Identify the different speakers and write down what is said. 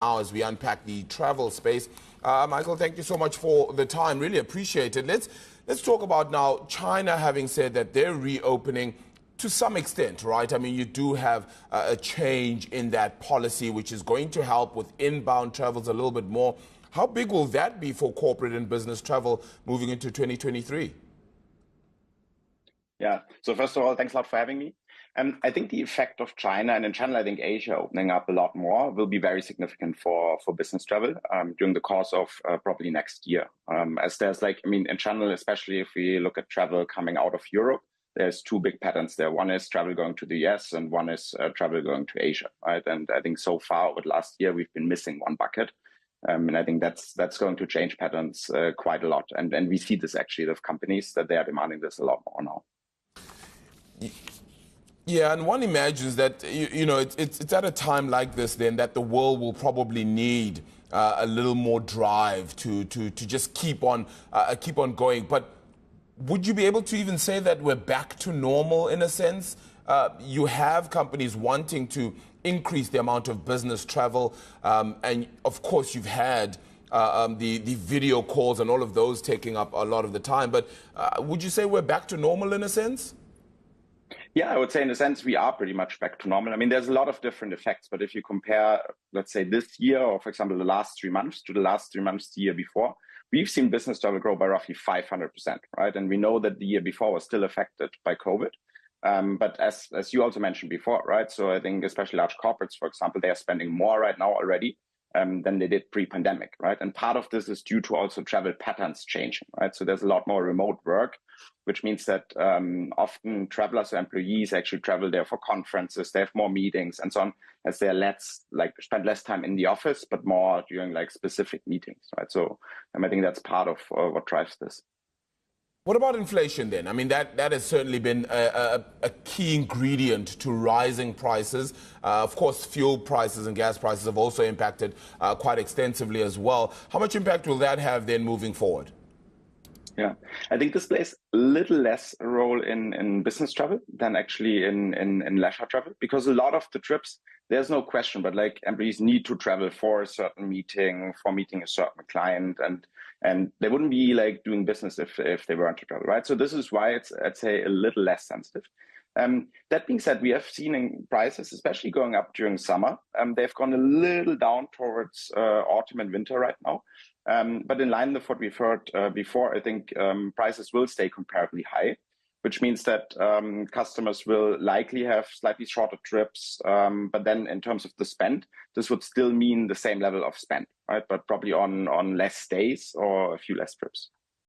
Speaker 1: now as we unpack the travel space. Michael, thank you so much for the time. Really appreciate it. Let's talk about now China having said that they're reopening to some extent, right? I mean, you do have a change in that policy, which is going to help with inbound travels a little bit more. How big will that be for corporate and business travel moving into 2023?
Speaker 2: Yeah. So first of all, thanks a lot for having me. I think the effect of China and in general, I think Asia opening up a lot more will be very significant for business travel during the course of probably next year. As there's in general, especially if we look at travel coming out of Europe, there's two big patterns there. One is travel going to the US and one is travel going to Asia, right? And I think so far over the last year, we've been missing one bucket. And I think that's going to change patterns quite a lot. And we see this actually with companies that they are demanding this a lot more now.
Speaker 1: Yeah, and one imagines that it's at a time like this then that the world will probably need a little more drive to just keep on going. But would you be able to even say that we're back to normal in a sense? You have companies wanting to increase the amount of business travel, and of course you've had the video calls and all of those taking up a lot of the time. But would you say we're back to normal in a sense?
Speaker 2: Yeah, I would say in a sense we are pretty much back to normal. I mean, there's a lot of different effects, but if you compare, let's say this year or for example, the last 3 months to the last 3 months the year before, we've seen business travel grow by roughly 500%, right? And we know that the year before was still affected by COVID. But as you also mentioned before, right? So I think especially large corporates, for example, they are spending more right now already than they did pre-pandemic, right? And part of this is due to also travel patterns changing, right? So there's a lot more remote work, which means that often travelers or employees actually travel there for conferences, they have more meetings and so on, as they're spend less time in the office, but more during specific meetings, right? So I think that's part of what drives this.
Speaker 1: What about inflation then? I mean, that has certainly been a key ingredient to rising prices. Of course, fuel prices and gas prices have also impacted quite extensively as well. How much impact will that have then moving forward?
Speaker 2: Yeah, I think this plays a little less a role in business travel than actually in leisure travel, because a lot of the trips, there's no question, but employees need to travel for a certain meeting, for meeting a certain client, and they wouldn't be doing business if they weren't to travel, right? So this is why it's, I'd say, a little less sensitive. That being said, we have seen in prices, especially going up during summer, they've gone a little down towards autumn and winter right now. But in line with what we've heard before, I think prices will stay comparably high, which means that customers will likely have slightly shorter trips. But then in terms of the spend, this would still mean the same level of spend, right? But probably on less days or a few less trips.